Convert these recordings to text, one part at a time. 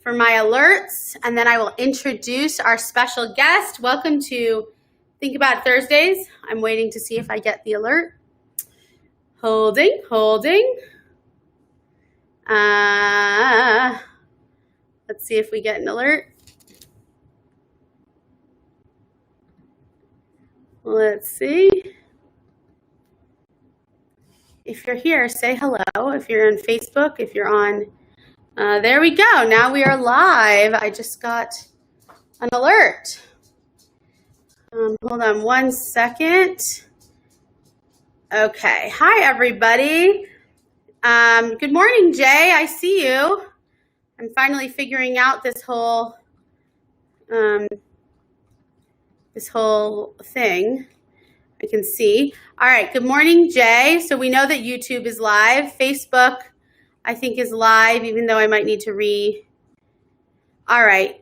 for my alerts, and then I will introduce our special guest. Welcome to Think About Thursdays. I'm waiting to see if I get the alert. Holding. Let's see if we get an alert. Let's see. If you're here, say hello. If you're on Facebook, if you're on, there we go. Now we are live. I just got an alert. Hold on one second. Okay. Hi, everybody. Good morning, Jay. I see you. I'm finally figuring out this whole thing. I can see. All right. Good morning, Jay. So we know that YouTube is live. Facebook, I think, is live, even though I might need to all right.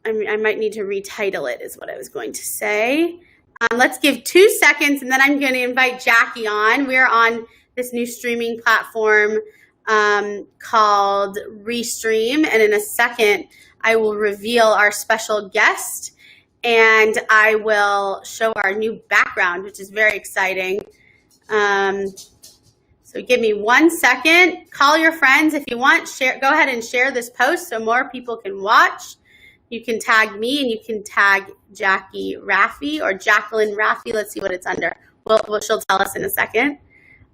I might need to retitle it is what I was going to say. Let's give 2 seconds, and then I'm going to invite Jackie on. We're on this new streaming platform called Restream, and in a second, I will reveal our special guest, and I will show our new background, which is very exciting. So give me 1 second. Call your friends if you want. Go ahead and share this post so more people can watch. You can tag me, and you can tag Jackie Raffi or Jacqueline Raffi. Let's see what it's under. She'll tell us in a second.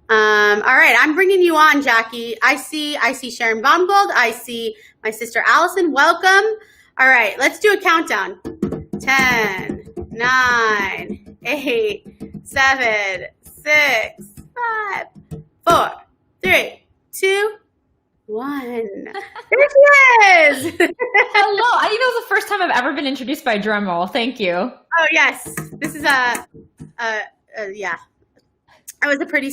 All right, I'm bringing you on, Jackie. I see Sharon Baumgold. I see my sister Allison. Welcome. All right, let's do a countdown. 10, 9, 8, 7, 6, 5, 4, 3, 2, 1. There she is. Hello. I think that was the first time I've ever been introduced by a drum roll. Thank you. Oh, yes. This is yeah. It was a pretty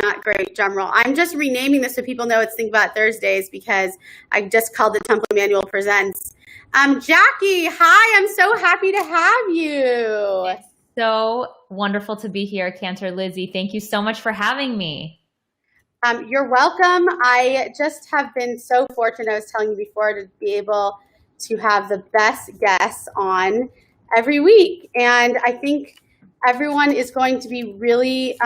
not great drum roll. I'm just renaming this so people know it's Think About Thursdays because I just called it Temple Emanuel Presents. Jackie, hi. I'm so happy to have you. It's so wonderful to be here, Cantor Lizzie. Thank you so much for having me. You're welcome. I just have been so fortunate, I was telling you before, to be able to have the best guests on every week. And I think everyone is going to be really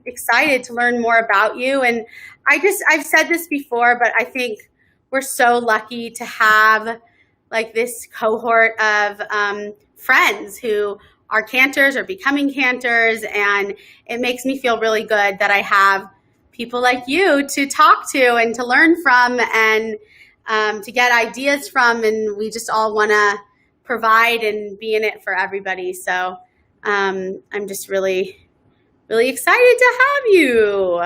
excited to learn more about you. And I've said this before, but I think we're so lucky to have like this cohort of friends who are cantors or becoming cantors. And it makes me feel really good that I have people like you to talk to and to learn from and to get ideas from. And we just all want to provide and be in it for everybody. So I'm just really, really excited to have you.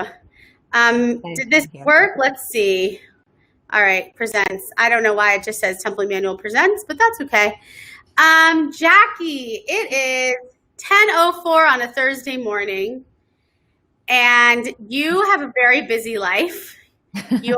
Did this work? Let's see. All right, presents. I don't know why it just says Temple Emanuel Presents, but that's okay. Jackie, it is 10:04 on a Thursday morning, and you have a very busy life. You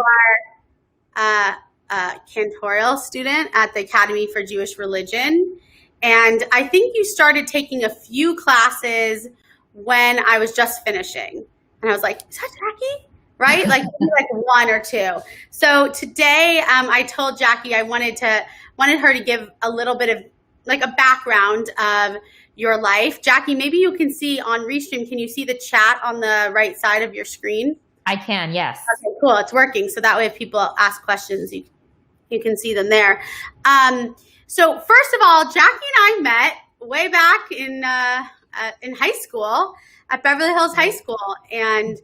are a cantorial student at the Academy for Jewish Religion. And I think you started taking a few classes when I was just finishing. And I was like, is that Jackie? Right? Like 1 or 2. So today I told Jackie I wanted her to give a little bit of like a background of your life. Jackie, maybe you can see on Restream, can you see the chat on the right side of your screen? I can, yes. Okay, cool. It's working. So that way if people ask questions, you can see them there. So first of all, Jackie and I met way back in high school at Beverly Hills High School. And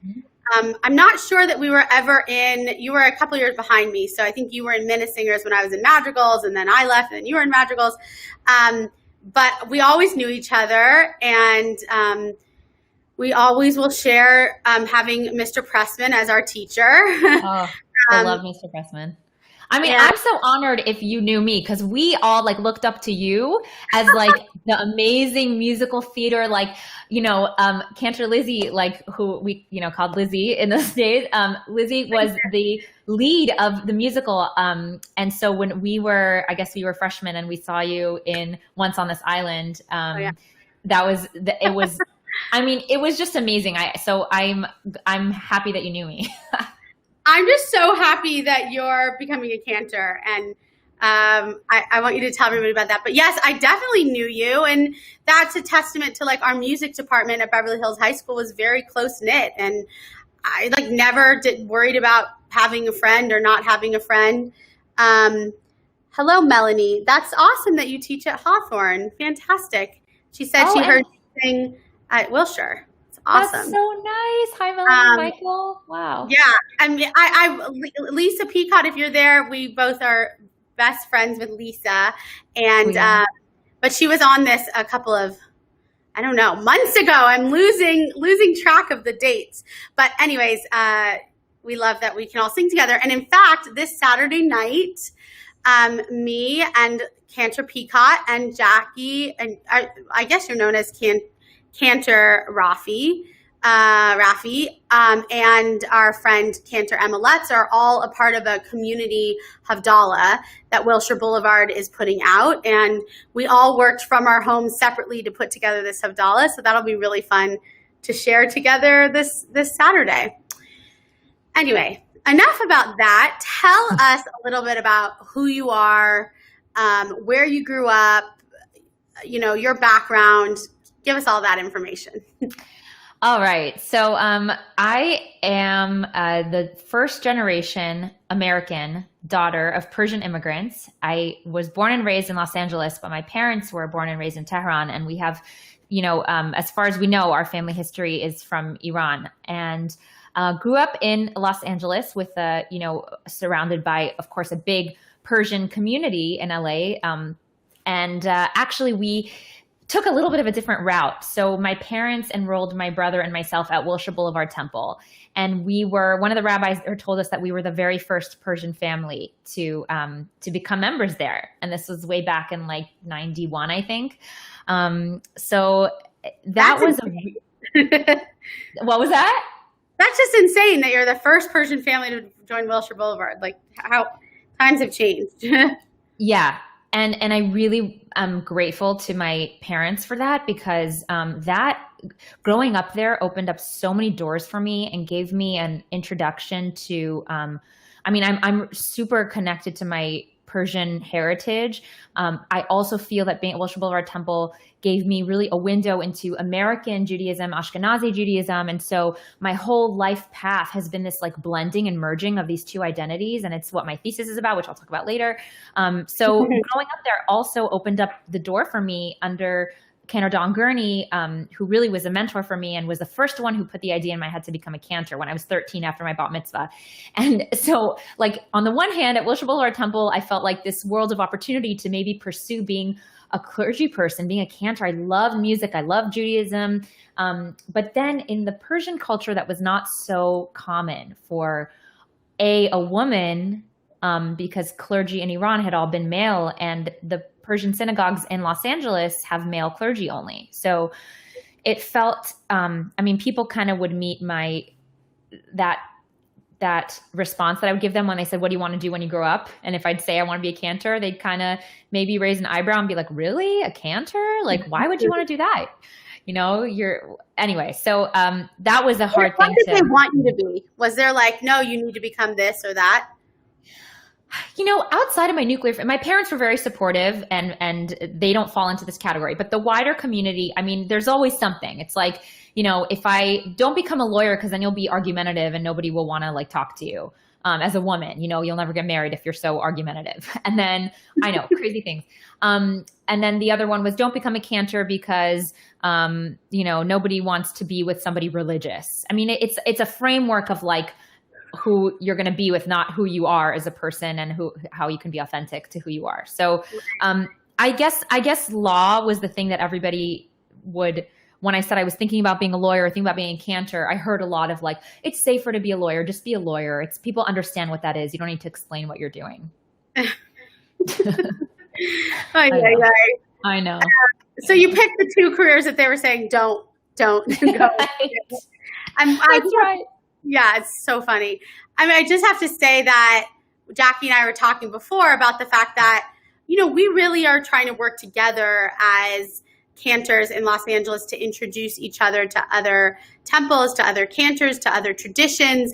I'm not sure that we were ever you were a couple years behind me. So I think you were in Minnesingers when I was in Madrigals, and then I left and then you were in Madrigals. But we always knew each other, and we always will share having Mr. Pressman as our teacher. Oh, I love Mr. Pressman. I mean, I'm so honored if you knew me, because we all like looked up to you as like the amazing musical theater, like, Cantor Lizzie, like who we, called Lizzie in those days. Lizzie was the lead of the musical. And so when I guess we were freshmen and we saw you in Once on This Island, it was, I mean, it was just amazing. So I'm happy that you knew me. I'm just so happy that you're becoming a cantor, and I want you to tell everybody about that. But yes, I definitely knew you, and that's a testament to like our music department at Beverly Hills High School was very close knit, and I like never worried about having a friend or not having a friend. Hello, Melanie. That's awesome that you teach at Hawthorne. Fantastic. She said she heard you sing at Wilshire. It's awesome. That's so nice. Hi, Melanie, Michael. Wow. Yeah. I mean, Lisa Peacock, if you're there, we both are best friends with Lisa. And, but she was on this a couple of, I don't know, months ago. I'm losing track of the dates. But anyways, we love that we can all sing together. And in fact, this Saturday night, me and Cantor Peacock and Jackie, and I guess you're known as Cantor Rafi, and our friend Cantor Emma Letts are all a part of a community Havdalah that Wilshire Boulevard is putting out. And we all worked from our homes separately to put together this Havdalah. So that'll be really fun to share together this Saturday. Anyway, enough about that. Tell us a little bit about who you are, where you grew up, your background. Give us all that information. All right. So I am the first generation American daughter of Persian immigrants. I was born and raised in Los Angeles, but my parents were born and raised in Tehran. And we have, as far as we know, our family history is from Iran. And grew up in Los Angeles with, surrounded by, of course, a big Persian community in LA. Actually, we took a little bit of a different route. So my parents enrolled my brother and myself at Wilshire Boulevard Temple. And one of the rabbis there told us that we were the very first Persian family to become members there. And this was way back in like 91, I think. So that was what was that? That's just insane that you're the first Persian family to join Wilshire Boulevard. Like how times have changed. Yeah. And I really am grateful to my parents for that, because that growing up there opened up so many doors for me and gave me an introduction to, I'm super connected to my Persian heritage. I also feel that being at Wilshire Boulevard Temple gave me really a window into American Judaism, Ashkenazi Judaism. And so my whole life path has been this like blending and merging of these two identities. And it's what my thesis is about, which I'll talk about later. So growing up there also opened up the door for me under Cantor Don Gurney, who really was a mentor for me and was the first one who put the idea in my head to become a cantor when I was 13 after my bat mitzvah. And so like on the one hand at Wilshire Boulevard Temple, I felt like this world of opportunity to maybe pursue being a clergy person, being a cantor. I love music. I love Judaism. But then in the Persian culture, that was not so common for a woman, because clergy in Iran had all been male, and the Persian synagogues in Los Angeles have male clergy only. So it felt, people kind of would meet that response that I would give them when they said, what do you want to do when you grow up? And if I'd say I want to be a cantor, they'd kind of maybe raise an eyebrow and be like, really? A cantor? Like, why would you want to do that? Anyway, so that was a hard thing. What did they want you to be? Was there like, no, you need to become this or that? Outside of my nuclear, my parents were very supportive, and they don't fall into this category. But the wider community, there's always something. It's like, if I don't become a lawyer, because then you'll be argumentative and nobody will want to like talk to you. As a woman, you'll never get married if you're so argumentative. And then I know crazy things. And then the other one was don't become a cantor because, nobody wants to be with somebody religious. It's a framework of like, who you're going to be with, not who you are as a person, and how you can be authentic to who you are. So, I guess law was the thing that everybody would, when I said I was thinking about being a lawyer or thinking about being a cantor, I heard a lot of like, it's safer to be a lawyer. Just be a lawyer. It's people understand what that is. You don't need to explain what you're doing. I know. So you picked the two careers that they were saying, don't go. Right. That's right. Yeah, it's so funny. I just have to say that Jackie and I were talking before about the fact that, we really are trying to work together as cantors in Los Angeles to introduce each other to other temples, to other cantors, to other traditions.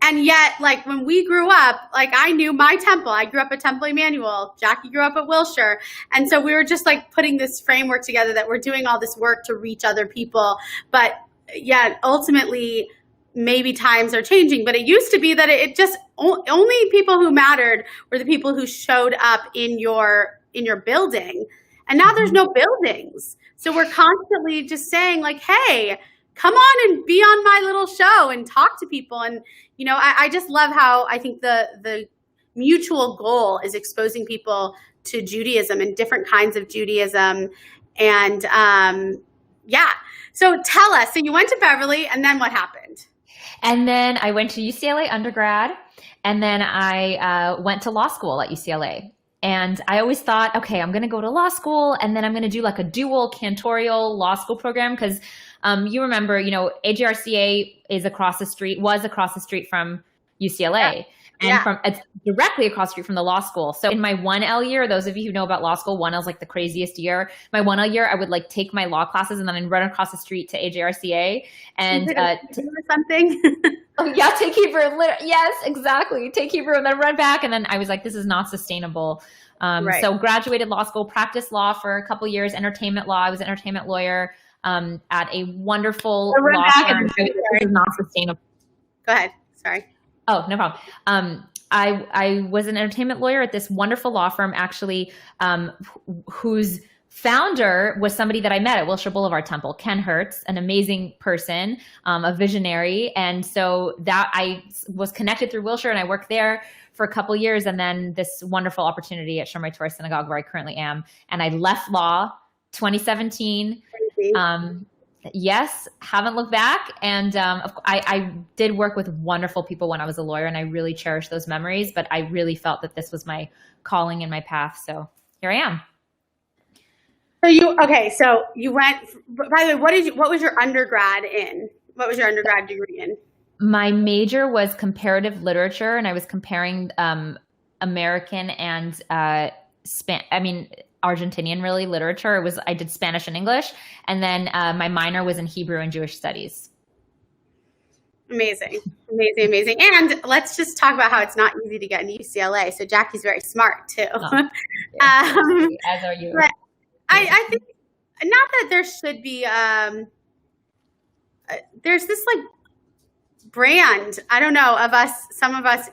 And yet, like when we grew up, like I knew my temple. I grew up at Temple Emanuel. Jackie grew up at Wilshire. And so we were just like putting this framework together that we're doing all this work to reach other people. But yeah, ultimately, maybe times are changing. But it used to be that it just only people who mattered were the people who showed up in your building. And now there's no buildings. So we're constantly just saying like, hey, come on and be on my little show and talk to people. And, you know, I just love how I think the mutual goal is exposing people to Judaism and different kinds of Judaism. And yeah, so tell us, so you went to Beverly and then what happened? And then I went to UCLA undergrad, and then I went to law school at UCLA. And I always thought, okay, I'm going to go to law school and then I'm going to do like a dual cantorial law school program. Cause you remember, you know, AJRCA was across the street from UCLA. And it's directly across the street from the law school. So in my 1L year, those of you who know about law school, 1L is like the craziest year. My 1L year, I would like take my law classes and then I'd run across the street to AJRCA and something. Oh, yeah, take Hebrew. Yes, exactly. Take Hebrew and then run back. And then I was like, this is not sustainable. So graduated law school, practiced law for a couple of years, entertainment law. I was an entertainment lawyer at a wonderful law firm. This is not sustainable. Go ahead. Sorry. Oh, no problem. I was an entertainment lawyer at this wonderful law firm, actually, whose founder was somebody that I met at Wilshire Boulevard Temple, Ken Hertz, an amazing person, a visionary. And so that I was connected through Wilshire and I worked there for a couple of years. And then this wonderful opportunity at Shomer Torah Synagogue where I currently am. And I left law 2017. Yes, haven't looked back. And I did work with wonderful people when I was a lawyer and I really cherish those memories, but I really felt that this was my calling and my path. So here I am. So you went, by the way, what was your undergrad in? What was your undergrad degree in? My major was comparative literature and I was comparing American and Argentinian really literature. I did Spanish and English. And then my minor was in Hebrew and Jewish studies. Amazing. And let's just talk about how it's not easy to get into UCLA. So Jackie's very smart too. Oh, yeah. As are you. But I think not that there should be, there's this like brand, I don't know, of us, some of us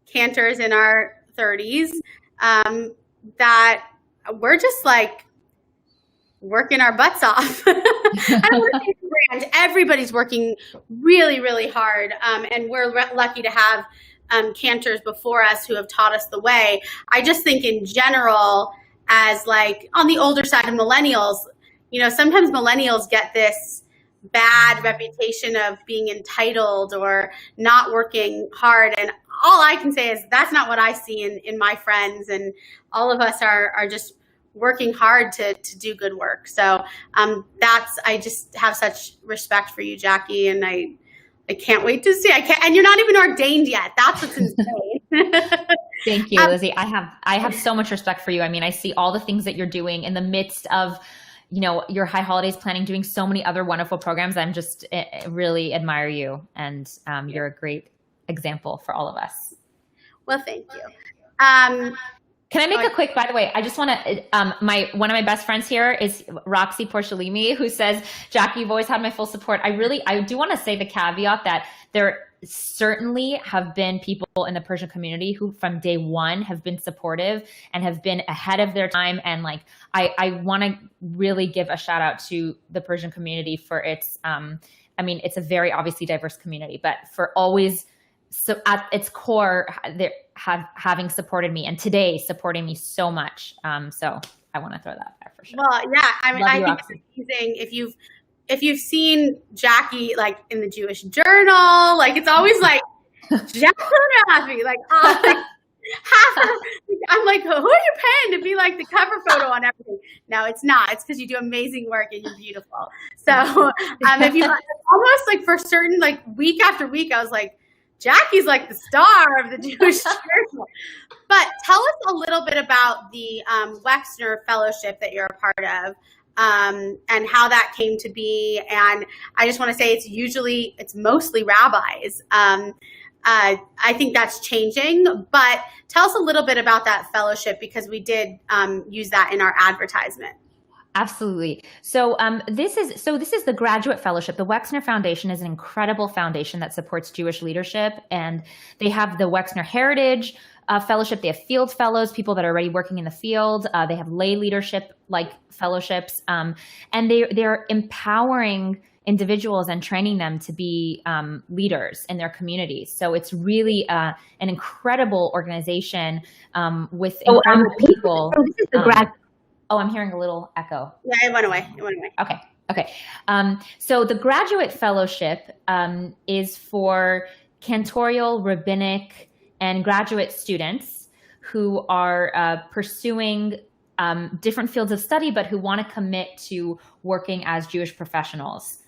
cantors in our 30s that we're just like working our butts off. I don't want to say brand. Everybody's working really, really hard. And we're lucky to have cantors before us who have taught us the way. I just think in general, as like on the older side of millennials, you know, sometimes millennials get this bad reputation of being entitled or not working hard. And all I can say is that's not what I see in my friends. And all of us are just working hard to do good work. So I just have such respect for you, Jackie. And I can't wait to see. And you're not even ordained yet. That's what's insane. Thank you, Lizzie. I have so much respect for you. I mean, I see all the things that you're doing in the midst of, you know, your high holidays planning, doing so many other wonderful programs. I'm just really admire you. And you're a great example for all of us. Well, thank you. Can I make a quick, by the way, I just want to, one of my best friends here is Roxy Porcellini, who says, Jackie, you've always had my full support. I do want to say the caveat that there certainly have been people in the Persian community who from day one have been supportive and have been ahead of their time. And like, I want to really give a shout out to the Persian community for its, it's a very obviously diverse community, but for always, so at its core, having supported me and today supporting me so much. So I want to throw that there for sure. Well, yeah, I think it's amazing if you've seen Jackie like in the Jewish Journal, like it's always like Jackie, like I'm like, who are you paying to be like the cover photo on everything? No, it's not. It's because you do amazing work and you're beautiful. So if you almost like for certain like week after week, I was like, Jackie's like the star of the Jewish Journal. But tell us a little bit about the Wexner Fellowship that you're a part of. And how that came to be. And I just want to say it's mostly rabbis. I think that's changing. But tell us a little bit about that fellowship, because we did use that in our advertisement. Absolutely. So this is the Graduate Fellowship. The Wexner Foundation is an incredible foundation that supports Jewish leadership, and they have the Wexner Heritage Fellowship. They have field fellows, people that are already working in the field. They have lay leadership like fellowships, and they're empowering individuals and training them to be leaders in their communities. So it's really an incredible organization with incredible people. So this is the Oh, I'm hearing a little echo. Yeah, it went away. Okay. So the Graduate Fellowship is for cantorial, rabbinic, and graduate students who are pursuing different fields of study, but who want to commit to working as Jewish professionals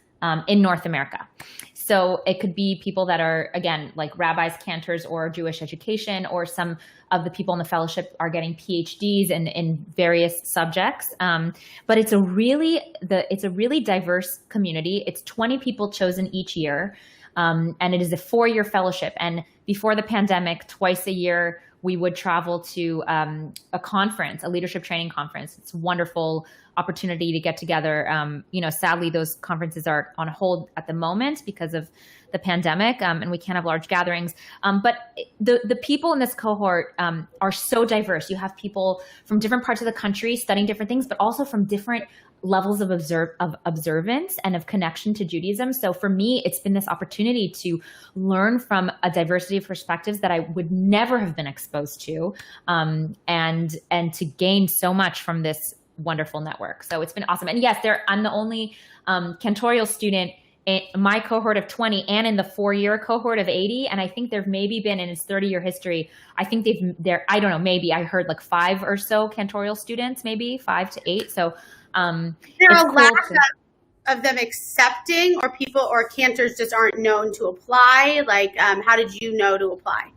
in North America. So it could be people that are, again, like rabbis, cantors, or Jewish education, or some of the people in the fellowship are getting PhDs in various subjects. But it's a really diverse community. It's 20 people chosen each year, and it is a 4-year fellowship. And before the pandemic, twice a year, we would travel to a conference, a leadership training conference. It's a wonderful opportunity to get together. Sadly, those conferences are on hold at the moment because of the pandemic, and we can't have large gatherings. But the people in this cohort are so diverse. You have people from different parts of the country studying different things, but also from different levels of observance and of connection to Judaism. So for me, it's been this opportunity to learn from a diversity of perspectives that I would never have been exposed to, and to gain so much from this wonderful network. So it's been awesome. And yes, I'm the only cantorial student in my cohort of 20 and in the 4-year cohort of 80. And I think there've maybe been, in its 30-year history, I think I don't know, maybe I heard like 5 or so cantorial students, maybe 5 to 8. So there are a lack of them accepting, or people or cantors just aren't known to apply. Like, how did you know to apply?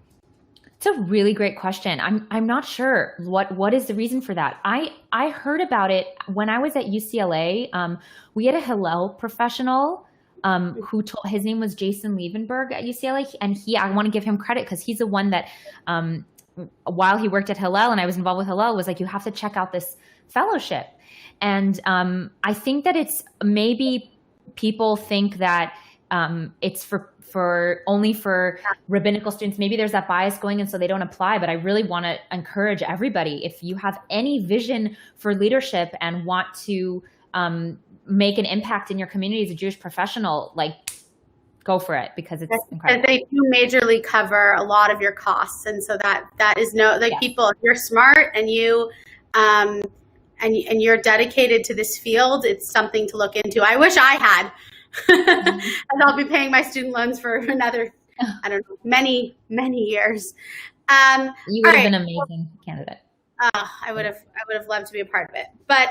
It's a really great question. I'm not sure what is the reason for that. I heard about it when I was at UCLA. We had a Hillel professional who told, his name was Jason Liebenberg at UCLA, and I want to give him credit because he's the one that while he worked at Hillel and I was involved with Hillel, was like, you have to check out this fellowship. And I think that it's maybe people think that it's only for rabbinical students. Maybe there's that bias going in, so they don't apply. But I really want to encourage everybody, if you have any vision for leadership and want to make an impact in your community as a Jewish professional, like, go for it, because it's incredible. And they do majorly cover a lot of your costs, and so that is people, if you're smart and you and you're dedicated to this field, it's something to look into. I wish I had. And I'll be paying my student loans for another, I don't know, many years. You would have been an amazing candidate. I would have loved to be a part of it. But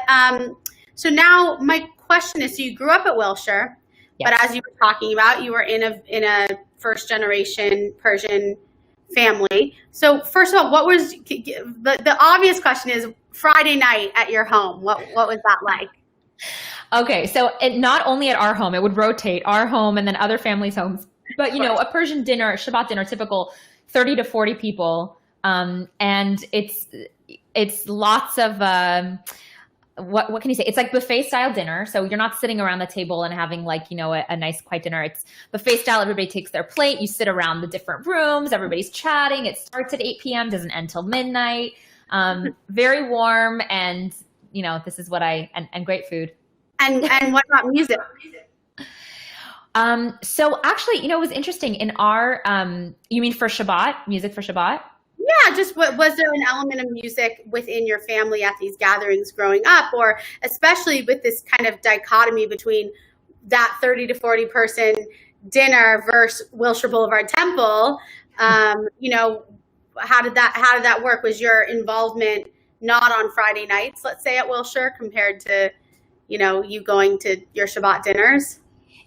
so now my question is: so you grew up at Wilshire, yes, but as you were talking about, you were in a first generation Persian family. So first of all, what was the obvious question is Friday night at your home? What was that like? Okay, so not only at our home, it would rotate our home and then other families' homes. But, a Persian dinner, Shabbat dinner, typical 30 to 40 people. And it's lots of, what can you say? It's like buffet style dinner. So you're not sitting around the table and having a nice quiet dinner. It's buffet style. Everybody takes their plate. You sit around the different rooms. Everybody's chatting. It starts at 8 p.m., doesn't end till midnight. Very warm. And, this is what and great food. And what about music? So actually, it was interesting in our, you mean for Shabbat, music for Shabbat? Yeah, just was there an element of music within your family at these gatherings growing up, or especially with this kind of dichotomy between that 30 to 40 person dinner versus Wilshire Boulevard Temple? How did that work? Was your involvement not on Friday nights, let's say at Wilshire, compared to you going to your Shabbat dinners?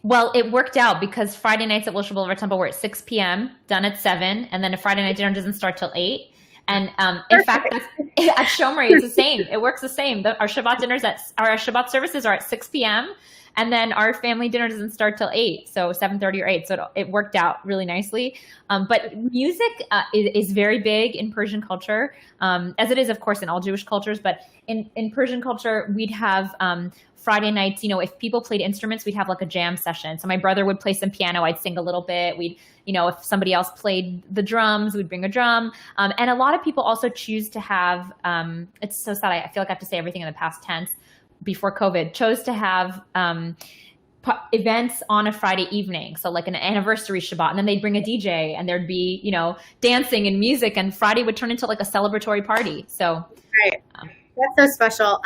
Well, it worked out because Friday nights at Wilshire Boulevard Temple were at 6 p.m., done at 7, and then a Friday night dinner doesn't start till 8. And in fact, at Shomri, it's the same. It works the same. Our Shabbat services are at 6 p.m., And then our family dinner doesn't start till 8, so 7:30 or 8. So it worked out really nicely. But music is very big in Persian culture, as it is, of course, in all Jewish cultures. But in Persian culture, we'd have Friday nights, if people played instruments, we'd have like a jam session. So my brother would play some piano, I'd sing a little bit. We'd, if somebody else played the drums, we'd bring a drum. And a lot of people also choose to have, it's so sad, I feel like I have to say everything in the past tense, before COVID, chose to have events on a Friday evening. So like an anniversary Shabbat, and then they'd bring a DJ and there'd be, dancing and music, and Friday would turn into like a celebratory party. So right. That's so special.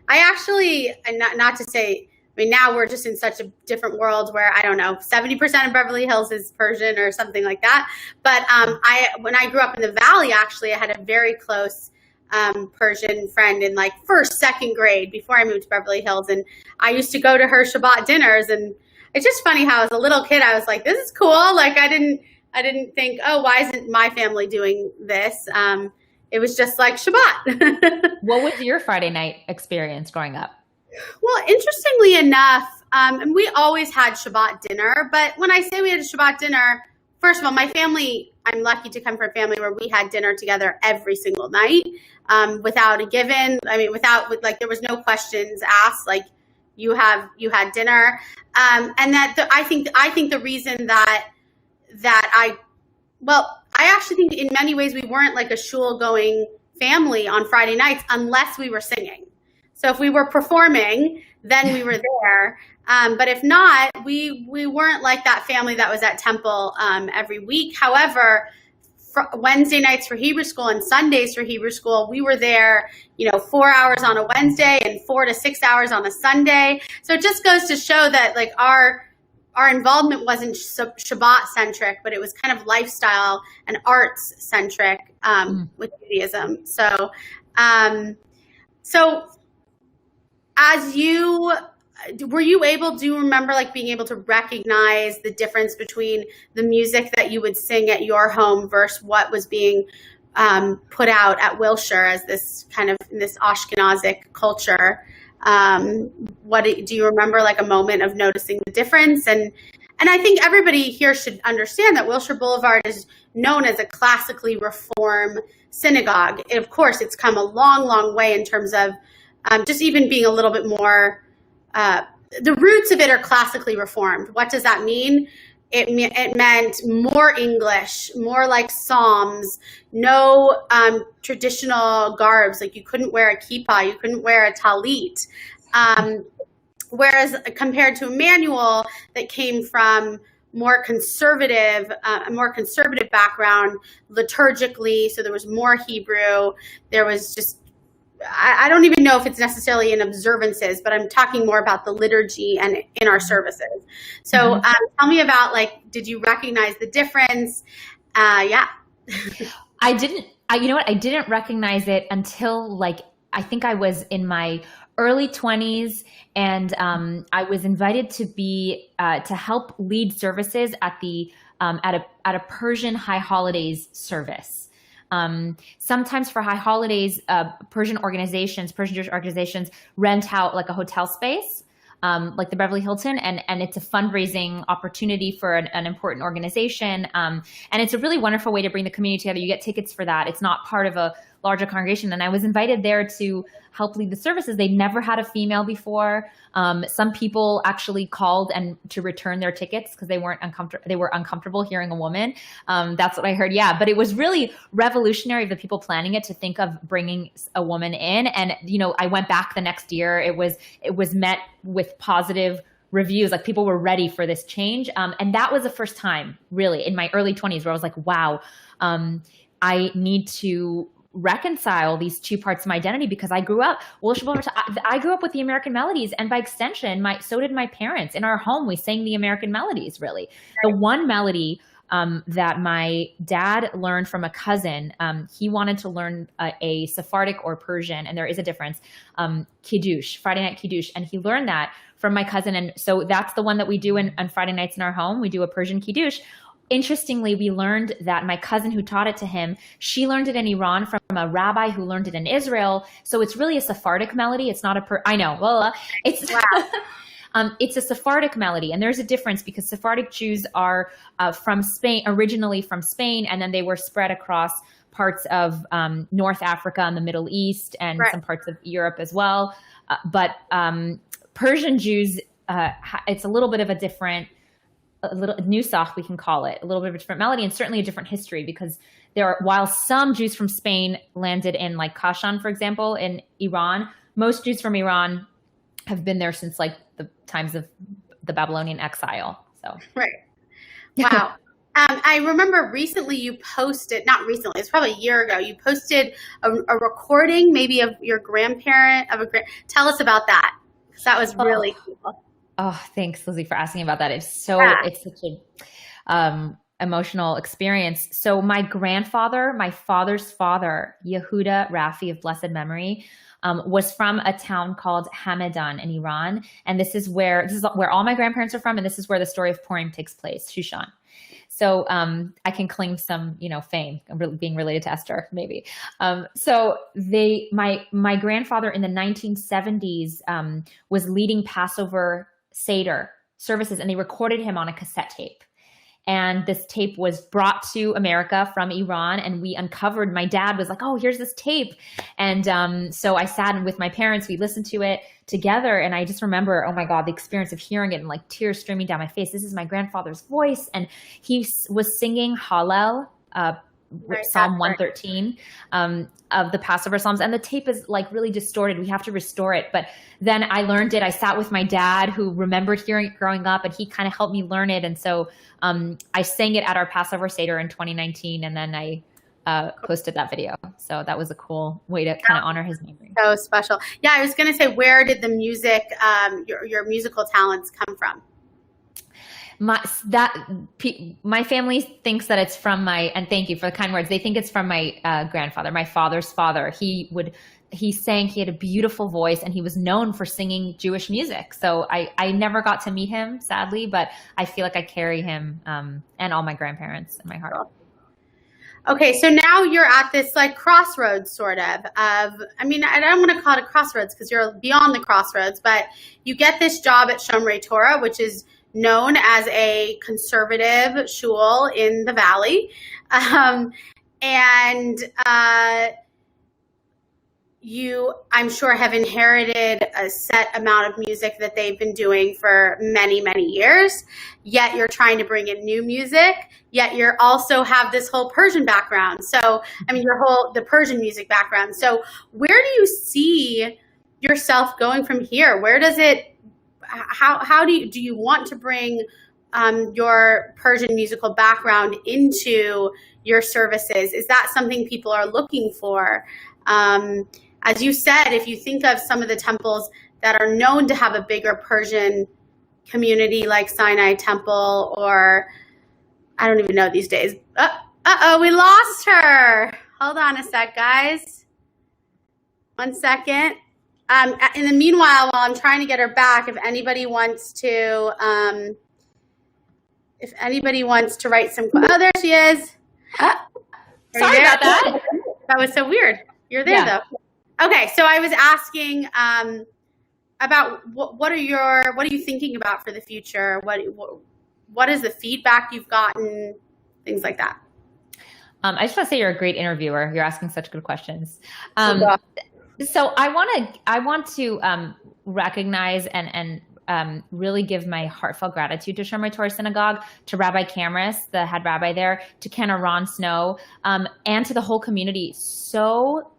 I actually, and not to say, now we're just in such a different world where, I don't know, 70% of Beverly Hills is Persian or something like that. But when I grew up in the Valley, actually, I had a very close Persian friend in like first, second grade before I moved to Beverly Hills. And I used to go to her Shabbat dinners. And it's just funny how as a little kid, I was like, this is cool. Like I didn't think, oh, why isn't my family doing this? It was just like Shabbat. What was your Friday night experience growing up? Well, interestingly enough, and we always had Shabbat dinner. But when I say we had a Shabbat dinner, first of all, my family, I'm lucky to come from a family where we had dinner together every single night, without a given. There was no questions asked. Like you had dinner, and that I think the reason that I actually think in many ways we weren't like a shul going family on Friday nights unless we were singing. So if we were performing, then we were there. But if not, we weren't like that family that was at temple every week. However, Wednesday nights for Hebrew school and Sundays for Hebrew school, we were there, 4 hours on a Wednesday and 4 to 6 hours on a Sunday. So it just goes to show that like our involvement wasn't Shabbat centric, but it was kind of lifestyle and arts centric with Judaism. So, as were you able, do you remember like being able to recognize the difference between the music that you would sing at your home versus what was being put out at Wilshire as this kind of this Ashkenazic culture? Do you remember like a moment of noticing the difference? And I think everybody here should understand that Wilshire Boulevard is known as a classically reform synagogue. And of course, it's come a long, long way in terms of just even being a little bit more, the roots of it are classically reformed. What does that mean? It meant more English, more like Psalms, no traditional garbs. Like you couldn't wear a kippah, you couldn't wear a talit. Whereas compared to Emanuel that came from a more conservative background liturgically, so there was more Hebrew. There was just, I don't even know if it's necessarily in observances, but I'm talking more about the liturgy and in our services. So tell me about did you recognize the difference? Yeah. I didn't recognize it until I think I was in my early 20s, and I was invited to be to help lead services at a Persian high holidays service. Sometimes for high holidays, Persian Jewish organizations rent out like a hotel space, like the Beverly Hilton, and it's a fundraising opportunity for an important organization. And it's a really wonderful way to bring the community together. You get tickets for that. It's not part of a larger congregation. And I was invited there to help lead the services. They never had a female before. Some people actually called and to return their tickets because they were uncomfortable hearing a woman. That's what I heard. Yeah. But it was really revolutionary of the people planning it to think of bringing a woman in. And, I went back the next year. It was met with positive reviews. Like people were ready for this change. And that was the first time really in my early 20s where I was like, wow, I need to reconcile these two parts of my identity because I grew up with the American melodies, and by extension, so did my parents. In our home, we sang the American melodies, really. The one melody that my dad learned from a cousin, he wanted to learn a Sephardic or Persian, and there is a difference, Kiddush, Friday night Kiddush, and he learned that from my cousin, and so that's the one that we do on Friday nights in our home. We do a Persian Kiddush. Interestingly, we learned that my cousin who taught it to him, she learned it in Iran from a rabbi who learned it in Israel. So it's really a Sephardic melody. It's not I know. Well, it's, It's a Sephardic melody, and there's a difference because Sephardic Jews are from Spain, originally from Spain, and then they were spread across parts of North Africa and the Middle East and some parts of Europe as well. But Persian Jews, it's a little bit of a different, a little nusach, we can call it, a little bit of a different melody, and certainly a different history, because while some Jews from Spain landed in like Kashan, for example, in Iran, most Jews from Iran have been there since like the times of the Babylonian exile. So Wow. I remember recently you posted, not recently, it's probably a year ago, you posted a recording maybe of your grandparent, tell us about that, because that was really cool. Oh, thanks, Lizzie, for asking about that. It's such a emotional experience. So my grandfather, my father's father, Yehuda Rafi of blessed memory, was from a town called Hamadan in Iran. And this is where all my grandparents are from. And this is where the story of Purim takes place, Shushan. So I can claim some, fame being related to Esther, maybe. So my grandfather in the 1970s was leading Passover Seder services, and they recorded him on a cassette tape. And this tape was brought to America from Iran, and we uncovered, my dad was like, oh, here's this tape. And so I sat with my parents, we listened to it together. And I just remember, oh my God, the experience of hearing it and like tears streaming down my face. This is my grandfather's voice. And he was singing Hallel, Psalm 113 of the Passover Psalms. And the tape is like really distorted. We have to restore it. But then I learned it. I sat with my dad, who remembered hearing it growing up, and he kind of helped me learn it. And so I sang it at our Passover Seder in 2019. And then I posted that video. So that was a cool way to kind of honor his memory. So special. Yeah, I was going to say, where did the music, your musical talents come from? My family thinks that it's from and thank you for the kind words. They think it's from my grandfather, my father's father. He sang, he had a beautiful voice, and he was known for singing Jewish music. So I never got to meet him, sadly, but I feel like I carry him and all my grandparents in my heart. Okay, so now you're at this like crossroads sort of, I don't want to call it a crossroads because you're beyond the crossroads, but you get this job at Shomrei Torah, which is known as a conservative shul in the Valley. You, I'm sure, have inherited a set amount of music that they've been doing for many, many years, yet you're trying to bring in new music, yet you also have this whole Persian background. So, the Persian music background. So where do you see yourself going from here? Where does it, how do you want to bring your Persian musical background into your services? Is that something people are looking for? As you said, if you think of some of the temples that are known to have a bigger Persian community, like Sinai Temple, or I don't even know these days. We lost her. Hold on a sec, guys. 1 second. In the meanwhile, while I'm trying to get her back, if anybody wants to write some, there she is. Sorry about that. That was so weird. You're there though. Okay, so I was asking about what are you thinking about for the future? What is the feedback you've gotten? Things like that. I just want to say you're a great interviewer. You're asking such good questions. So I want to recognize and really give my heartfelt gratitude to Shomrei Torah Synagogue, to Rabbi Camrus, the head rabbi there, to Kenna Ron Snow, and to the whole community. So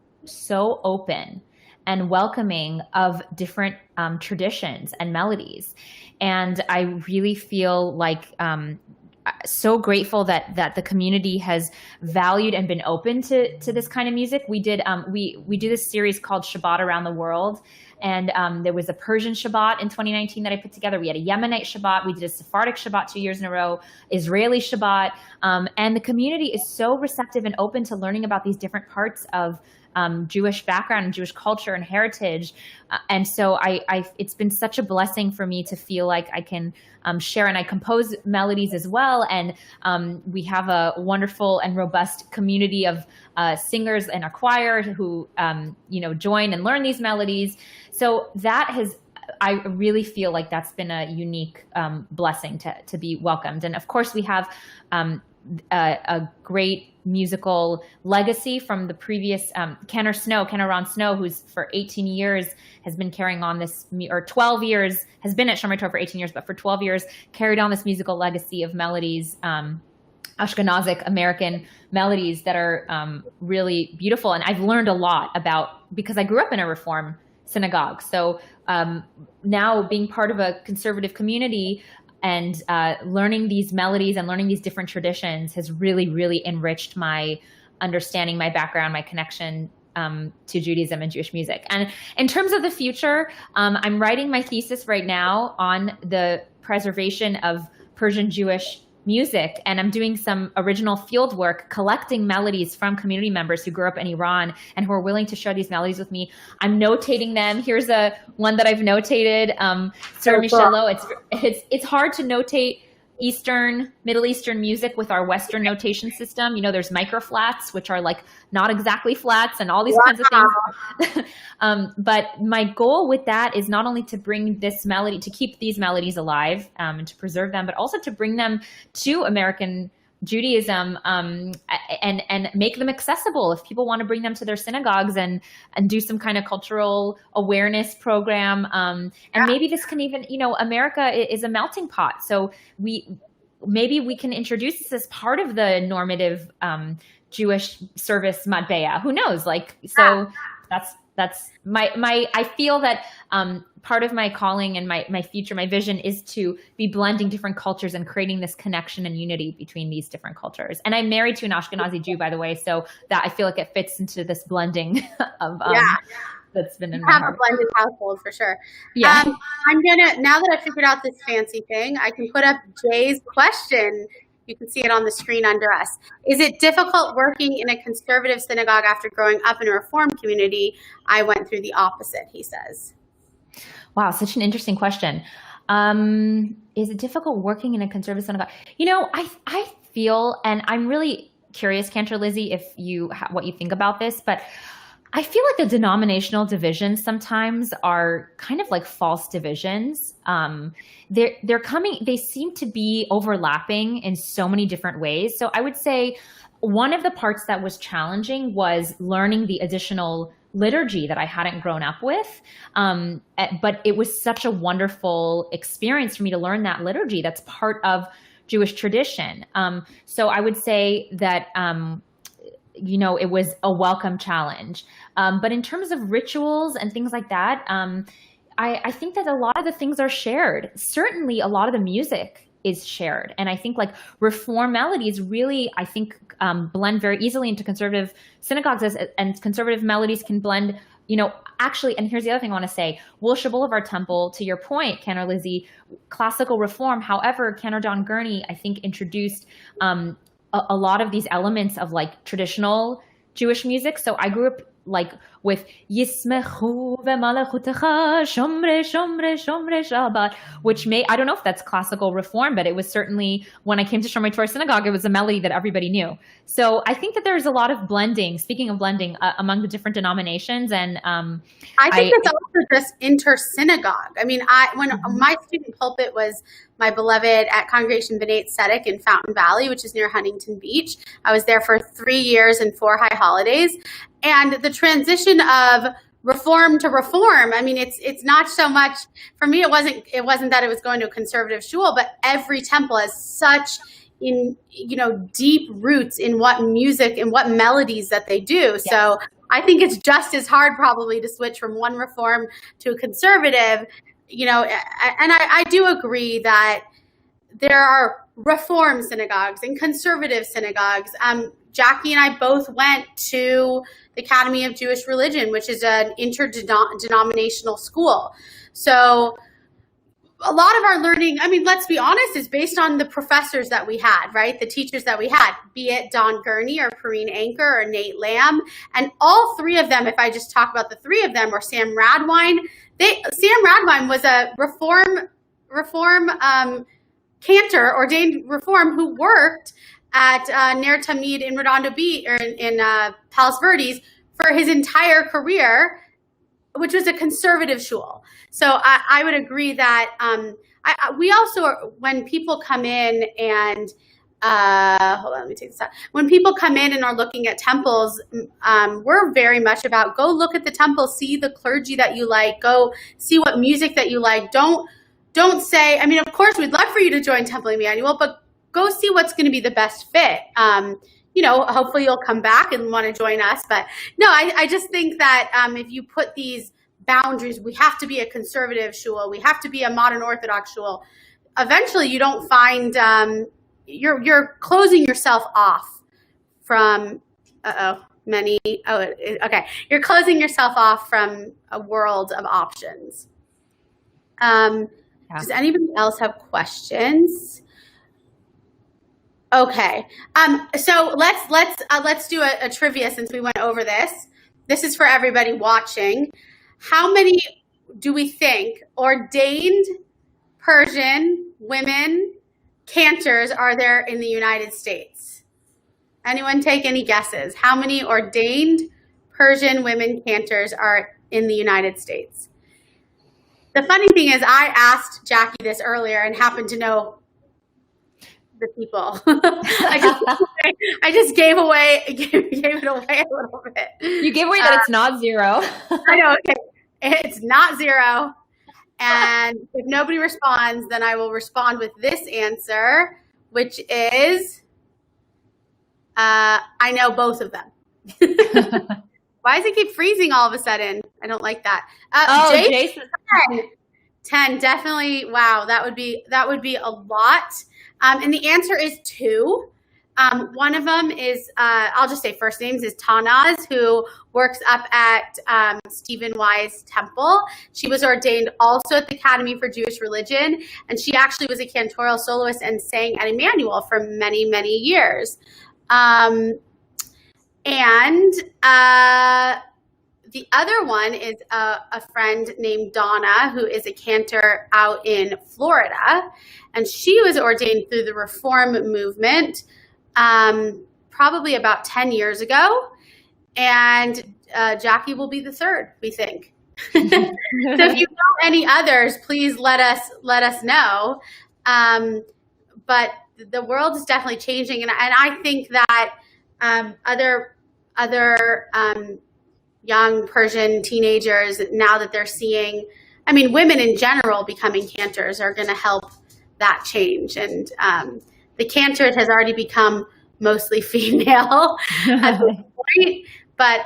open and welcoming of different traditions and melodies. And I really feel like so grateful that the community has valued and been open to this kind of music. We did we do this series called Shabbat Around the World, and there was a Persian Shabbat in 2019 that I put together. We had a Yemenite Shabbat. We did a Sephardic Shabbat 2 years in a row, Israeli Shabbat, and the community is so receptive and open to learning about these different parts of Jewish background and Jewish culture and heritage. And so it's been such a blessing for me to feel like I can share, and I compose melodies as well. And we have a wonderful and robust community of singers in our choir who, join and learn these melodies. So that has I really feel like that's been a unique blessing to be welcomed. And of course, we have a great musical legacy from the previous Kenner Ron Snow, who's for 18 years has been carrying on this, or 12 years, has been at Shomer Tov for 18 years, but for 12 years carried on this musical legacy of melodies, Ashkenazic American melodies that are really beautiful. And I've learned a lot about, because I grew up in a Reform synagogue. So now being part of a conservative community and learning these melodies and learning these different traditions has really, really enriched my understanding, my background, my connection to Judaism and Jewish music. And in terms of the future, I'm writing my thesis right now on the preservation of Persian Jewish music, and I'm doing some original field work collecting melodies from community members who grew up in Iran and who are willing to share these melodies with me. I'm notating them. Here's one that I've notated, Sir Michelot. It's hard to notate Middle Eastern music with our Western notation system. You know, there's microflats, which are like not exactly flats, and all these kinds of things. But my goal with that is not only to bring this melody, to keep these melodies alive and to preserve them, but also to bring them to American Judaism and make them accessible. If people want to bring them to their synagogues and do some kind of cultural awareness program, and maybe this can even, America is a melting pot. So maybe we can introduce this as part of the normative Jewish service matbeya. Who knows? That's I feel that part of my calling and my future, my vision is to be blending different cultures and creating this connection and unity between these different cultures. And I'm married to an Ashkenazi Jew, by the way, so that I feel like it fits into this blending of that's been in my heart. A blended household for sure. Yeah. I'm gonna, now that I figured out this fancy thing, I can put up Jay's question. You can see it on the screen under us. Is it difficult working in a conservative synagogue after growing up in a Reform community? I went through the opposite, he says. Wow, such an interesting question. Is it difficult working in a conservative synagogue? I feel, and I'm really curious, Cantor Lizzie, what you think about this, but I feel like the denominational divisions sometimes are kind of like false divisions. They seem to be overlapping in so many different ways. So I would say one of the parts that was challenging was learning the additional liturgy that I hadn't grown up with. But it was such a wonderful experience for me to learn that liturgy that's part of Jewish tradition. So I would say that, it was a welcome challenge. But in terms of rituals and things like that, I think that a lot of the things are shared. Certainly a lot of the music is shared. And I think like Reform melodies really, blend very easily into conservative synagogues, and conservative melodies can blend, actually, and here's the other thing I want to say, Wilshire Boulevard Temple, to your point, Cantor Lizzie, classical Reform. However, Cantor Don Gurney, I think, introduced a lot of these elements of like traditional Jewish music. So I grew up like with Yismechu v'malachutecha shomre shomre shomre Shabbat, which I don't know if that's classical Reform, but it was certainly, when I came to Shomer Tov Synagogue, it was a melody that everybody knew. So I think that there's a lot of blending, speaking of blending, among the different denominations. And I think it's also just inter-synagogue. I mean, when my student pulpit was my beloved at Congregation B'nai Tzedek in Fountain Valley, which is near Huntington Beach. I was there for 3 years and 4 high holidays. And the transition of Reform to Reform, I mean, it's not so much, for me, it wasn't that it was going to a conservative shul, but every temple has such deep roots in what music and what melodies that they do. Yes. So I think it's just as hard probably to switch from one Reform to a conservative, and I do agree that there are Reform synagogues and conservative synagogues. Jackie and I both went to the Academy of Jewish Religion, which is an interdenominational school. So a lot of our learning, I mean, let's be honest, is based on the professors that we had, right? The teachers that we had, be it Don Gurney or Perrine Anker or Nate Lamb. And all three of them, if I just talk about the three of them, or Sam Radwine, Sam Radwine was a Reform cantor, ordained Reform, who worked at Ner Tamid in Redondo Beach, or in Palos Verdes, for his entire career, which was a conservative shul. So I would agree that we also, when people come in and hold on, let me take this out. When people come in and are looking at temples, we're very much about go look at the temple, see the clergy that you like, go see what music that you like. Don't say, I mean, of course, we'd love for you to join Temple Emanuel, but go see what's going to be the best fit. Hopefully you'll come back and want to join us. But no, I just think that if you put these boundaries, we have to be a conservative shul, we have to be a modern Orthodox shul, eventually you don't find, you're closing yourself off from, you're closing yourself off from a world of options. Does anybody else have questions? Okay. So let's do a trivia since we went over this. This is for everybody watching. How many do we think ordained Persian women cantors are there in the United States? Anyone take any guesses? How many ordained Persian women cantors are in the United States? The funny thing is I asked Jackie this earlier and happened to know the people. I just gave it away a little bit. You gave away that it's not 0. I know. Okay. It's not 0. And if nobody responds, then I will respond with this answer, which is, I know both of them. Why does it keep freezing all of a sudden? I don't like that. Jason. 10, definitely. Wow, that would be a lot. And the answer is 2. One of them is, I'll just say first names, is Tanaz, who works up at Stephen Wise Temple. She was ordained also at the Academy for Jewish Religion, and she actually was a cantorial soloist and sang at Emanuel for many, many years. The other one is a friend named Donna, who is a cantor out in Florida, and she was ordained through the Reform movement probably about 10 years ago, and Jackie will be the third, we think. So if you know any others, please let us know. But the world is definitely changing, and I think that other young Persian teenagers, now that they're seeing, I mean, women in general becoming cantors, are going to help that change. And the cantorate has already become mostly female at this point. But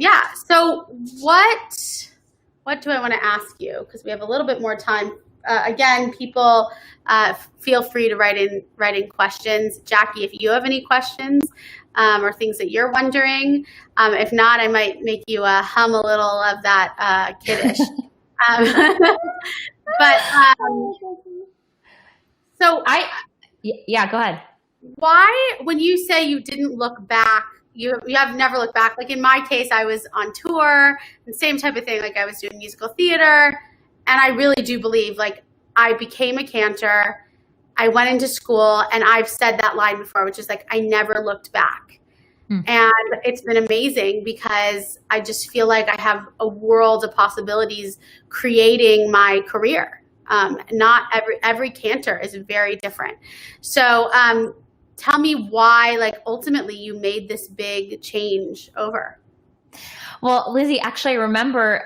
yeah, so what do I want to ask you? Because we have a little bit more time. Again, people feel free to write in questions. Jackie, if you have any questions or things that you're wondering, if not, I might make you hum a little of that Kiddush. So yeah, go ahead. Why, when you say you didn't look back, you have never looked back? Like in my case, I was on tour, the same type of thing. Like I was doing musical theater, and I really do believe, like, I became a cantor, I went into school, and I've said that line before, which is like, I never looked back. And it's been amazing because I just feel like I have a world of possibilities creating my career. Not every cantor is very different. So tell me why, like, ultimately you made this big change over. Well, Lizzie, actually, I remember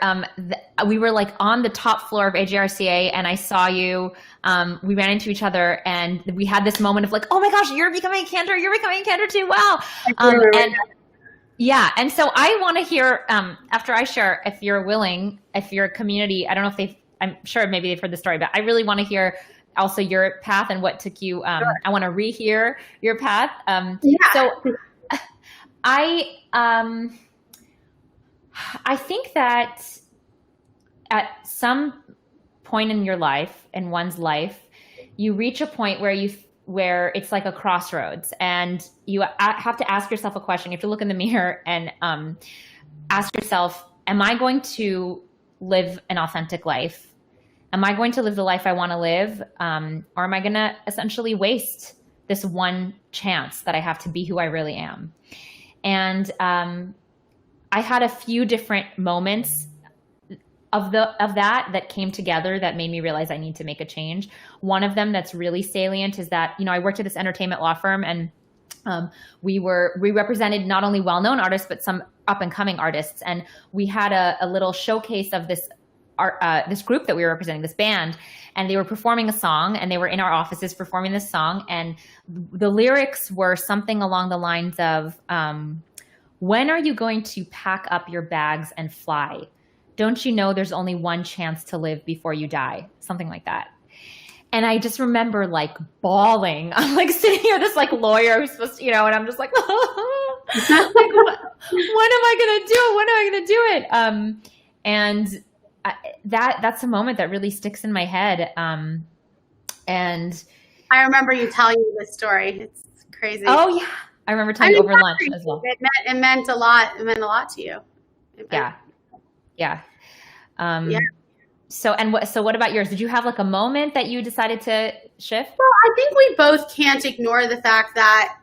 we were like on the top floor of AJRCA, and I saw you. We ran into each other, and we had this moment of like, oh my gosh, you're becoming a cantor. You're becoming a cantor too. Wow. And yeah. And so I want to hear, after I share, if you're willing, if your community, I don't know if I'm sure maybe they've heard the story, but I really want to hear also your path and what took you. Sure. I want to rehear your path. So I think that at some point in your life, in one's life, you reach a point where it's like a crossroads, and you have to ask yourself a question. You have to look in the mirror and ask yourself, am I going to live an authentic life? Am I going to live the life I want to live? Or am I going to essentially waste this one chance that I have to be who I really am? And I had a few different moments of that came together that made me realize I need to make a change. One of them that's really salient is that, I worked at this entertainment law firm, and we represented not only well-known artists, but some up-and-coming artists. And we had a little showcase of this this group that we were representing, this band, and they were performing a song, and they were in our offices performing this song. And the lyrics were something along the lines of, when are you going to pack up your bags and fly? Don't you know there's only one chance to live before you die? Something like that. And I just remember like bawling. I'm like sitting here, this like lawyer who's supposed to, and I'm just like, like when am I going to do it? When am I going to do it? And that's a moment that really sticks in my head. And I remember you telling me this story. It's crazy. Oh yeah. I remember telling you over lunch as well. It meant a lot. It meant a lot to you. Yeah. Yeah. So what about yours? Did you have like a moment that you decided to shift? Well, I think we both can't ignore the fact that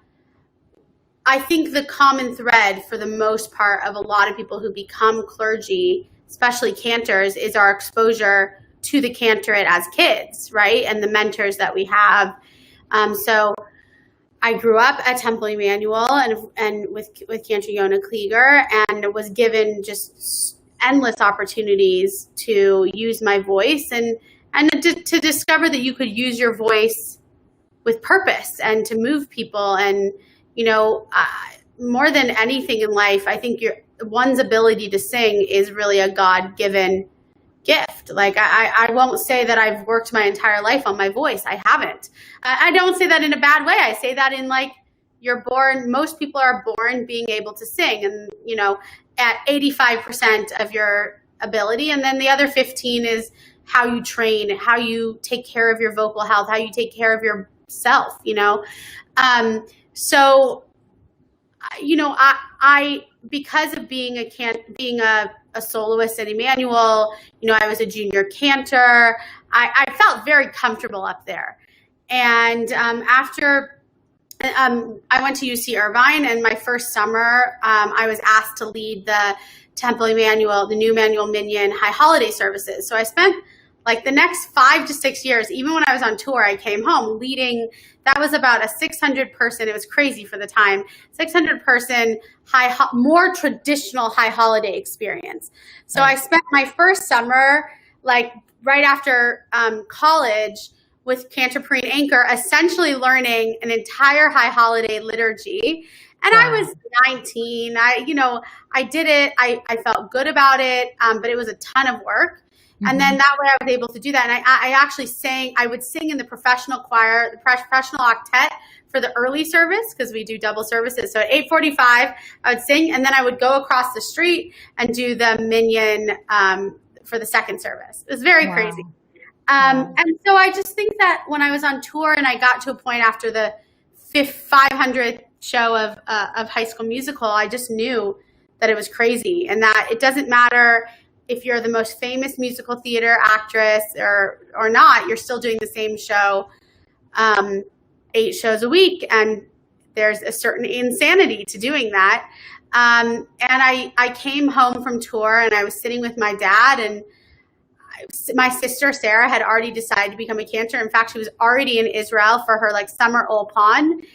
I think the common thread for the most part of a lot of people who become clergy, especially cantors, is our exposure to the cantorate as kids, right? And the mentors that we have. So I grew up at Temple Emanuel and with Cantor Yona Klieger, and was given just endless opportunities to use my voice and to discover that you could use your voice with purpose and to move people. And, more than anything in life, I think one's ability to sing is really a God-given gift. Like I won't say that I've worked my entire life on my voice. I haven't. I don't say that in a bad way. I say that in like, most people are born being able to sing, and, at 85% of your ability. And then the other 15 is how you train, how you take care of your vocal health, how you take care of yourself, So, I because of being a soloist at Emanuel, I was a junior cantor. I felt very comfortable up there. And after I went to UC Irvine, and my first summer, I was asked to lead the Temple Emanuel, the new Emanuel Minion High Holiday services. So I spent like the next 5 to 6 years, even when I was on tour, I came home leading. That was about a 600 person. It was crazy for the time. 600 person more traditional high holiday experience. So I spent my first summer, like right after college, with Cantor Perrine Anchor, essentially learning an entire high holiday liturgy. And wow. I was 19. I did it. I felt good about it, but it was a ton of work. Mm-hmm. And then that way I was able to do that. And I actually I would sing in the professional choir, the professional octet for the early service, because we do double services. So at 8:45, I would sing, and then I would go across the street and do the minion for the second service. It was very crazy. And so I just think that when I was on tour and I got to a point after the 500th show of High School Musical, I just knew that it was crazy, and that it doesn't matter if you're the most famous musical theater actress or not, you're still doing the same show 8 shows a week. And there's a certain insanity to doing that. And I came home from tour, and I was sitting with my dad, and my sister, Sarah, had already decided to become a cantor. In fact, she was already in Israel for her like summer Ulpan.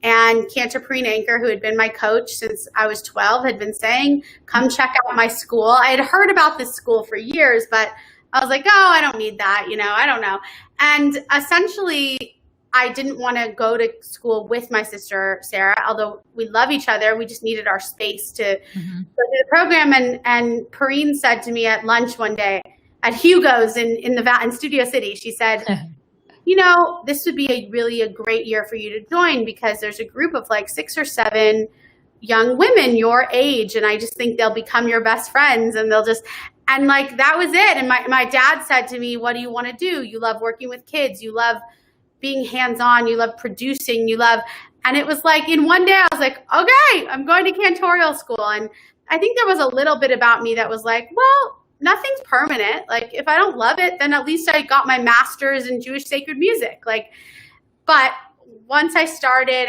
And Cantor Perrine Anchor, who had been my coach since I was 12, had been saying, come check out my school. I had heard about this school for years, but I was like, oh, I don't need that. I don't know. And essentially, I didn't want to go to school with my sister, Sarah, although we love each other. We just needed our space to go through the program. And Perrine said to me at lunch one day at Hugo's in Studio City, she said, this would be a great year for you to join, because there's a group of like 6 or 7 young women your age, and I just think they'll become your best friends, and and like that was it. And my dad said to me, what do you want to do? You love working with kids, you love being hands-on, you love producing, and it was like in one day I was like, okay, I'm going to cantorial school. And I think there was a little bit about me that was like, well, nothing's permanent. Like if I don't love it, then at least I got my master's in Jewish sacred music. But once I started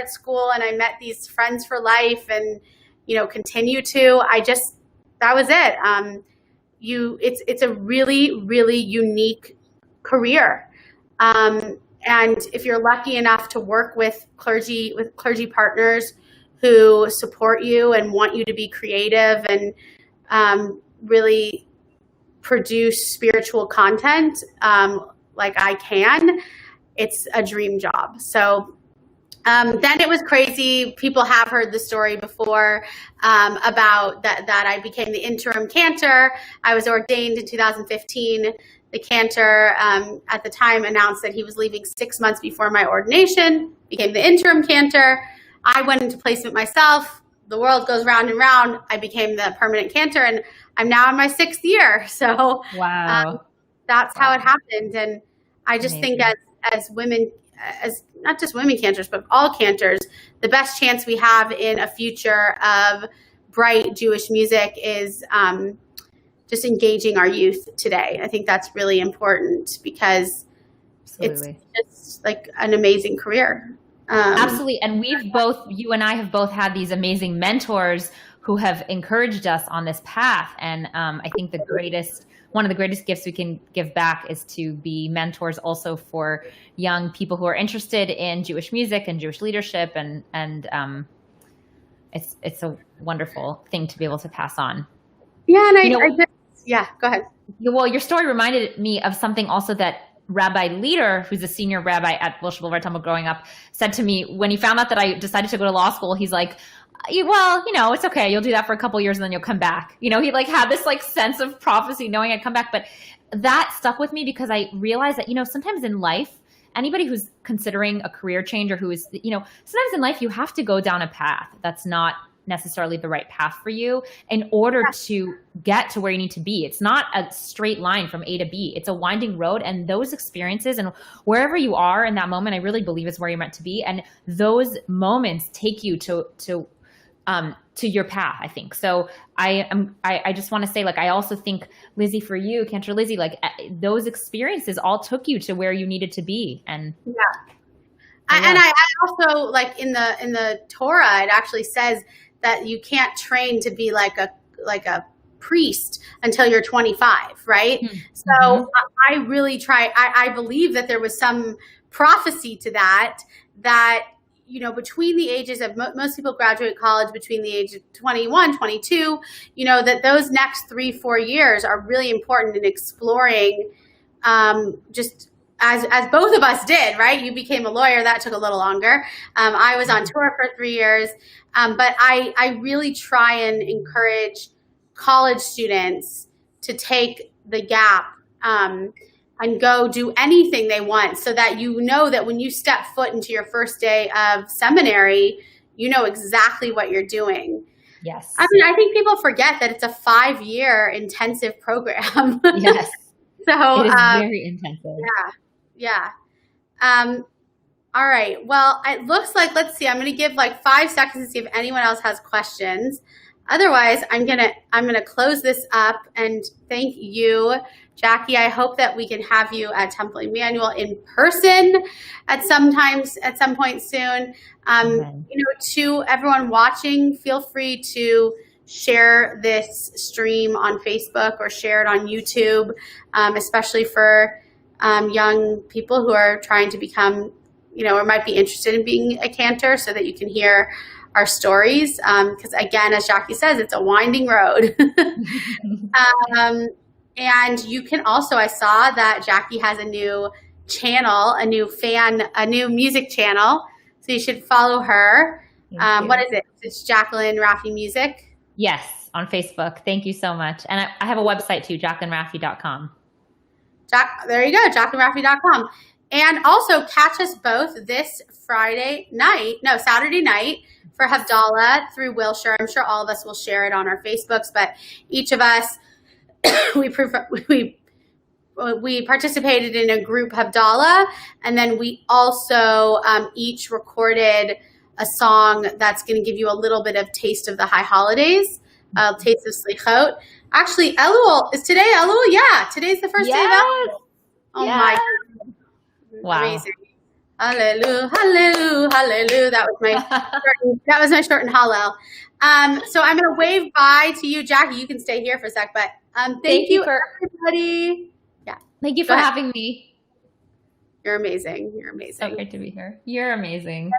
school and I met these friends for life and, continue to, that was it. it's a really, really unique career. And if you're lucky enough to work with clergy partners who support you and want you to be creative and really produce spiritual content like I can, it's a dream job. So then it was crazy. People have heard the story before about that I became the interim cantor. I was ordained in 2015. The cantor at the time announced that he was leaving 6 months before my ordination, became the interim cantor. I went into placement myself. The world goes round and round. I became the permanent cantor, and I'm now in my 6th year. So wow, that's how it happened. And I just think as women, as not just women cantors, but all cantors, the best chance we have in a future of bright Jewish music is just engaging our youth today. I think that's really important because absolutely. It's just like an amazing career. Absolutely. And you and I have both had these amazing mentors who have encouraged us on this path. And I think one of the greatest gifts we can give back is to be mentors also for young people who are interested in Jewish music and Jewish leadership. And it's a wonderful thing to be able to pass on. Yeah. And yeah, go ahead. Well, your story reminded me of something also that Rabbi Leader, who's a senior rabbi at Wilshire Boulevard Temple growing up, said to me when he found out that I decided to go to law school. He's like, well, it's okay. You'll do that for a couple of years and then you'll come back. He had this sense of prophecy knowing I'd come back. But that stuck with me because I realized that, sometimes in life, anybody who's considering a career change or who is, sometimes in life you have to go down a path that's not necessarily the right path for you in order to get to where you need to be. It's not a straight line from A to B. It's a winding road, and those experiences and wherever you are in that moment, I really believe is where you're meant to be. And those moments take you to your path, I think. So I just want to say, I also think, Lizzie, for you, Cantor Lizzie, those experiences all took you to where you needed to be. And yeah. And I also in the Torah, it actually says that you can't train to be like a priest until you're 25, right? Mm-hmm. So I really I believe that there was some prophecy to that between the ages of most people graduate college between the age of 21, 22, that those next 3-4 years are really important in exploring just as both of us did, right? You became a lawyer. That took a little longer. I was on tour for 3 years. But I really try and encourage college students to take the gap and go do anything they want so that that when you step foot into your first day of seminary, you know exactly what you're doing. Yes. I think people forget that it's a 5-year intensive program. Yes. So it is very intensive. Yeah. All right. Well, it looks like, let's see, I'm going to give 5 seconds to see if anyone else has questions. Otherwise, I'm going to close this up and thank you, Jackie. I hope that we can have you at Temple Emanuel in person at some point soon. To everyone watching, feel free to share this stream on Facebook or share it on YouTube, especially for young people who are trying to become, or might be interested in being a cantor, so that you can hear our stories. Because again, as Jackie says, it's a winding road. And you can also, I saw that Jackie has a new channel, a new music channel. So you should follow her. What is it? It's Jacqueline Raffi Music. Yes, on Facebook. Thank you so much. And I have a website too, JacquelineRaffi.com. There you go, JacquelineRaffi.com. And also catch us both this Saturday night for Havdalah through Wilshire. I'm sure all of us will share it on our Facebooks, but each of us, we participated in a group Havdalah, and then we also each recorded a song that's going to give you a little bit of taste of the high holidays, taste of Slichot. Actually, Elul, is today Elul? Yeah, today's the first day of Elul. Oh my God. Wow. Amazing. Hallelujah, hallelujah, hallelujah. That was my short and hallel. So I'm going to wave bye to you, Jackie. You can stay here for a sec, but Thank you, everybody. Yeah. Thank you for having me. You're amazing. You're amazing. So great to be here. You're amazing.